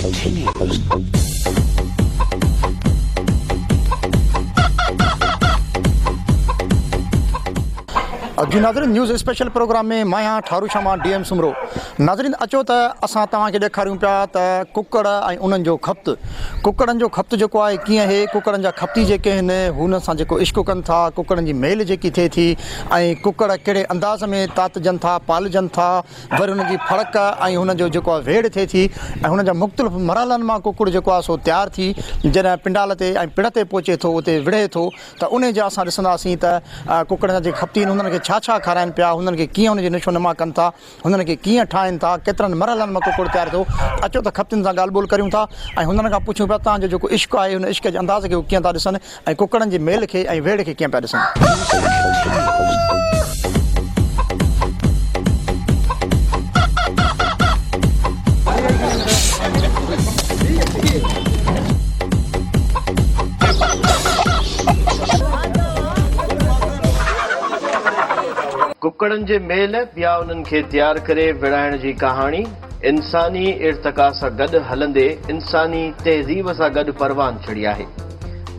जी नाज़रीन, news special programme में मैं हाँ ठारूशाह मां D.M Soomro। नाज़रीन अचो त असां तव्हांखे ॾेखारियूं पिया त कुकड़ ऐं उन्हनि जो खप्त, कुकड़नि जो खप्त जेको आहे कीअं आहे, कुकड़नि जा खप्ती जेके आहिनि हुन सां जेको इश्क कनि था, कुकड़नि जी मेल जेकी थिए थी ऐं कुकड़ कहिड़े अंदाज़ में तातजनि था, पालजनि था, वरी हुन जी फड़क ऐं हुन जो जेको आहे वेड़ थिए थी ऐं हुन जा मुख़्तलिफ़ मरहलनि मां कुकड़ जेको आहे सो तयारु थी जॾहिं पिंडाल ते ऐं पिण ते पहुचे थो, उते विढ़े थो, त उन जा असां ॾिसंदासीं त कुकड़नि जा जेके खप्ती आहिनि हुननि खे छा खाराइनि पिया, हुननि खे कीअं हुनजी निशो नमा कनि था, हुननि खे कीअं ठाहिनि था, केतिरनि मरहलनि मां कुकड़ तयारु थियो। अचो त खप्तियुनि सां ॻाल्हि ॿोल करियूं था ऐं हुननि खां पुछूं पिया तव्हांजो जेको इश्क आहे हुन इश्क जे अंदाज़ खे उहो कीअं था ॾिसनि ऐं कुकड़नि जी मेल खे ऐं वेड़ खे कीअं पिया ॾिसनि। कुकड़नि जे मेल या उन्हनि खे तयारु करे विड़ाइण जी कहाणी इंसानी इर्तिका सां गॾु हलंदे इंसानी तहज़ीब सां गॾु परवान छड़ी आहे।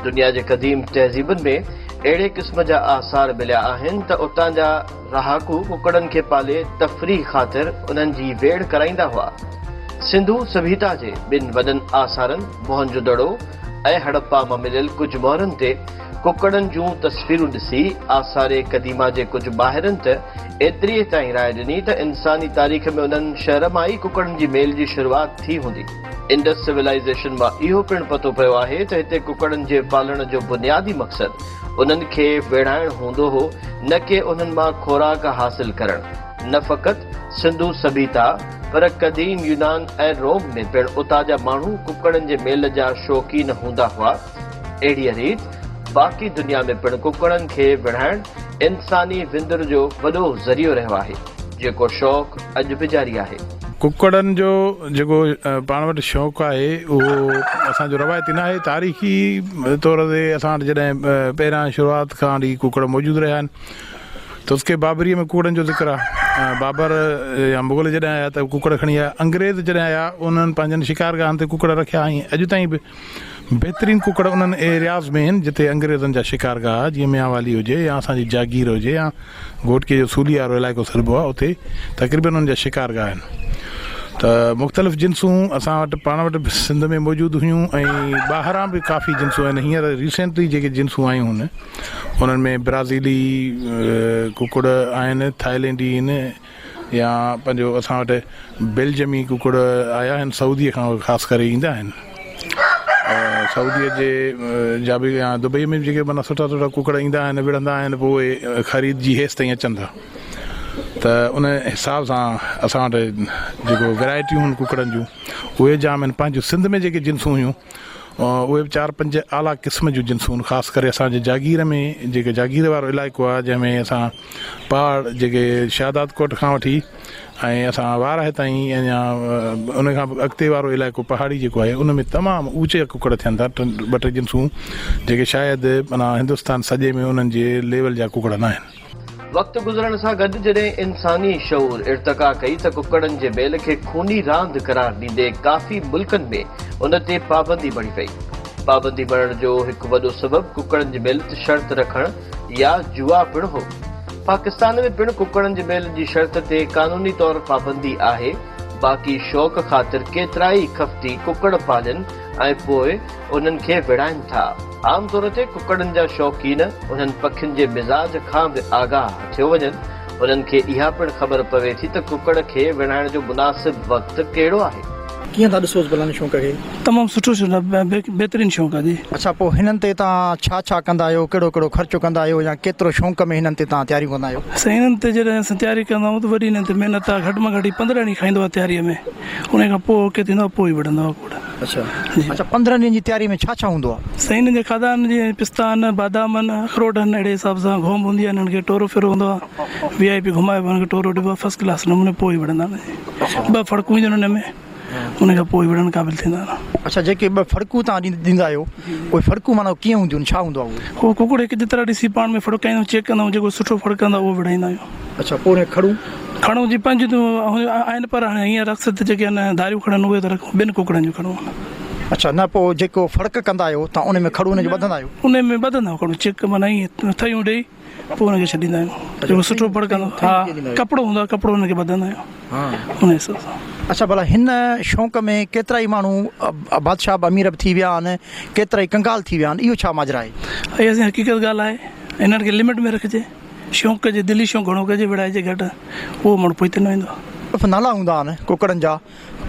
दुनिया जे क़दीम तहज़ीबुनि में अहिड़े क़िस्म जा आसार मिलिया आहिनि त उतां जा रहाकू कुकड़नि खे पाले तफ़रीह ख़ातिर उन्हनि जी वेड़ कराईंदा हुआ। सिंधू सभ्यता जे ॿिनि वॾनि आसारनि मोहनजोदड़ो ऐं हड़प्पा मां मिलियल कुझु मोहरनि ते कुकड़नि जूं तस्वीरूं ॾिसी आसारे क़दीमा जे कुझु ॿाहिरनि त एतिरीअ ताईं राय ॾिनी त इंसानी तारीख़ में उन्हनि शहर मां ई कुकड़नि जी मेल जी शुरूआति थी हूंदी। इंडस सिविलाइज़ेशन मां इहो पिणु पतो पियो आहे त हिते कुकड़नि जे पालण जो बुनियादी मक़सदु उन्हनि खे वेड़ाइण हूंदो हो, न कि उन्हनि मां खुराक हासिल करणु। न फ़क़ति सिंधू सभ्यता पर क़दीम यूनान ऐं रोम में पिणु उतां जा माण्हू कुकड़नि जे मेल जा शौक़ीन हूंदा हुआ। अहिड़ीअ रीति बाक़ी दुनिया में पिणु कुकड़नि खे विढ़ाइण इंसानी विंदुर जो वॾो ज़रियो रहियो आहे, जेको शौक़ु अॼु बि जारी आहे। कुकड़नि जो जेको पाण वटि शौक़ु आहे उहो असांजो रवायती न आहे। तारीख़ी तौर ते असां वटि जॾहिं पहिरियां शुरूआति खां वठी कुकड़ मौजूदु रहिया आहिनि त उसके बाबरीअ में कुकड़नि जो ज़िक्र आहे। बाबर या मुग़ल जॾहिं आया त कुकड़ खणी आया, अंग्रेज़ जॾहिं आया उन्हनि पंहिंजनि शिकारगाहनि ते कुकड़ रखिया ऐं अॼु ताईं बि बहितरीनु कुकड़ उन्हनि एरियाज़ में आहिनि जिते अंग्रेज़नि जा शिकारगाह, जीअं मियांवाली हुजे या असांजी जागीर हुजे या घोटके जो सूली वारो इलाइक़ो सॾिबो आहे, उते तक़रीबन उन्हनि जा शिकारगाह आहिनि। त मुख़्तलिफ़ जिन्सूं असां वटि पाण वटि सिंध में मौजूदु हुयूं ऐं ॿाहिरां बि काफ़ी जिन्सूं आहिनि। हींअर रिसेंटली जेके जिन्सूं आयूं आहिनि उन्हनि में ब्राज़ीली कुकड़ आहिनि, थाईलैंडी आहिनि, या पंहिंजो असां वटि बेल्जियमी कुकड़ आया आहिनि, सऊदीअ खां ख़ासि करे ईंदा आहिनि। सऊदीअ जे जा बि या दुबई में जेके माना सुठा सुठा कुकड़ ईंदा आहिनि, विढ़ंदा आहिनि, पोइ ख़रीद जी हेसि ताईं अचनि था। त उन हिसाब सां असां वटि जेको वैराइटियूं आहिनि कुकड़नि जूं उहे जाम आहिनि। पंहिंजो सिंध में जेके जिन्सूं हुयूं उहे 4-5 आला क़िस्म जूं जिन्सूं आहिनि। ख़ासि करे असांजे जागीर में जेके जागीर वारो इलाइक़ो आहे जंहिंमें असां पहाड़ जेके शादात कोट खां वठी ऐं असां वाराह ताईं अञा उन खां अॻिते वारो इलाइक़ो पहाड़ी जेको आहे उन में तमामु ऊचे कुकड़ थियनि था। 2-3 जिन्सूं जेके शायदि माना हिंदुस्तान सॼे में उन्हनि जे लेवल जा कुकड़ न आहिनि। वक़्तु गुज़रण सां गॾु जॾहिं इंसानी शऊर इर्तिका कई त कुकड़नि जे मेल खे खूनी रांदि करार ॾींदे काफ़ी मुल्कनि में उन ते पाबंदी बणी पई। पाबंदी बढ़ण जो हिकु वॾो सबबु कुकड़नि जे मेल ते शर्त रखणु या जुआ पिणु हो। पाकिस्तान में पिणु कुकड़नि जे मेल जी शर्त ते क़ानूनी तौर पाबंदी आहे। बाक़ी शौक़ ख़ातिर केतिरा ई खफ़्ती कुकड़ पालनि ऐं पोइ उन्हनि खे विड़ाइनि था। आम तौर ते कुकड़नि जा शौक़ीन उन्हनि पखियुनि जे मिज़ाज खां बि आगाह थियो वञनि। उन्हनि खे इहा पिणु ख़बर पवे थी त कुकड़ खे विड़ाइण जो मुनासिबु वक़्तु कहिड़ो आहे। कीअं था ॾिसोसि भला शौक़ खे? तमामु सुठो बहितरीनु शौक़ु आहे जी। अच्छा, पोइ हिननि ते तव्हां छा कंदा आहियो, कहिड़ो कहिड़ो ख़र्चो कंदा आहियो या केतिरो शौक़ में हिननि ते तव्हां तयारियूं कंदा आहियो? साईं, हिननि ते जॾहिं असां तयारी कंदा आहियूं त वरी हिननि ते महिनत आहे। घटि में घटि 15 ॾींहं खाईंदो आहे तयारीअ में, उन खां पोइ ओके थींदो आहे, पोइ ई विढ़ंदो आहे कुकड़। अच्छा, 15 ॾींहंनि जी तयारी में छा छा हूंदो आहे? साईं, हिननि जे खाधा आहिनि जीअं पिस्ता आहिनि, बादाम आहिनि, अखरोट आहिनि, अहिड़े हिसाब सां घुम हूंदी आहे। हिननि खे टोरो फिरो हूंदो आहे, VIP घुमाए हुननि खे टोरो ॾिबो आहे फर्स्ट क्लास नमूने, पोइ ई विढ़ंदा आहिनि। 2 फड़कूं ईंदियूं हुन में, उन खां पोइ विढ़ण क़ाबिल थींदा आहिनि। अच्छा, जेके 2 फड़कूं तव्हां ॾींदा आहियो उहे फड़कूं माना कीअं हूंदियूं, छा हूंदो आहे उहो? कुकड़ हिकु जेतिरा ॾिसी पाण में फड़काईंदा आहियूं, चेक कंदा आहियूं, जेको सुठो फड़कंदा उहो विढ़ाईंदा आहियूं। अच्छा, पोइ खड़ूं खणो जी पंज आहिनि पर हाणे हींअर अक्सर त जेके आहिनि धारियूं खणनि उहे त रखूं, ॿिनि कुकड़नि जूं खणूं। अच्छा, न पोइ जेको फ़र्क़ु कंदा आहियो तव्हां उन में खड़ू हुनजो ॿधंदा आहियो? उन में ॿधंदा खणूं चिक माना ईअं थयूं ॾेई पोइ हुनखे छॾींदा आहियूं, जेको सुठो फड़कंदो। हा, कपिड़ो हूंदो आहे, कपिड़ो हुनखे ॿधंदा आहियूं उन हिसाब सां। अच्छा, भला हिन शौक़ में केतिरा ई माण्हू बादशाह बि अमीर बि थी विया आहिनि, केतिरा ई कंगाल थी विया आहिनि, इहो छा माजरा आहे? इहा असांजी हक़ीक़त ॻाल्हि आहे, हिननि खे लिमिट में रखिजे, शौक़ु कजे, दिली शौक़ु घणो कजे, विड़ाइजे घटि, उहो माण्हू पोइ न ईंदो। नाला हूंदा आहिनि कुकड़नि जा,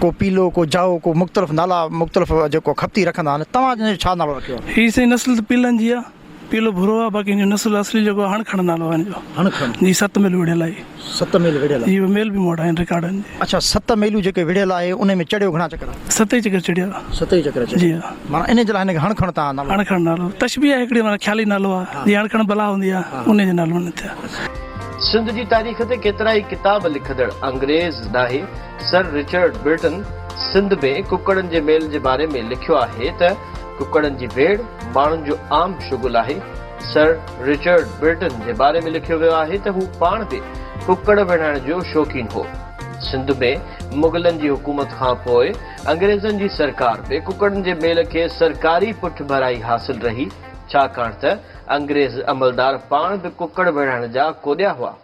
को पीलो, को जाओ, को मुख़्तलिफ़ नाला, मुख़्तलिफ़ जेको खपती रखंदा आहिनि, तव्हां छा नालो रखियो आहे? हीअ सही नस्ल त पीलनि जी आहे, पीलो भुरो आहे, बाक़ी हिन जो नस्ल असली जेको आहे हणखण नालो आहे हिन जो। हणखण जी, 7 मेल विढ़ियल आहे। 7 मेल विढ़ियल आहे? इहो मेल बि मूं वटि आहिनि रिकॉर्डनि जी। अच्छा, 7 मेलूं जेके विढ़ियल आहे उन में चढ़ियो घणा चकर? 7 ई चकर चढ़िया। 7 ई चकर? जी हा। माना इन जे लाइ हिनखे हणखण तव्हां नालो? हणखण नालो तशबीह आहे हिकिड़ी, माना ख़्याली नालो आहे, जीअं हणखण बला हूंदी आहे उन जो नालो न थिया। सिंध जी तारीख़ ते केतिरा ई किताब लिखंदड़ अंग्रेज़ नाहे सर रिचर्ड ब्रिटन सिंध में कुकड़नि जे मेल जे बारे में लिखियो आहे त कुकड़नि जी भेड़ माण्हुनि जो आम शुगुल आहे। सर रिचर्ड ब्रिटन जे बारे में लिखियो वियो आहे त हू पाण बि कुकड़ विढ़ाइण जो शौक़ीन हो। सिंध में मुग़लनि जी हुकूमत खां पोइ अंग्रेज़नि जी सरकार बि कुकड़नि जे मेल खे सरकारी पुठ भराई हासिल रही, छाकाणि त अंग्रेज़ अमलदार पाण बि कुकड़ विढ़ाइण जा कोॾिया हुआ।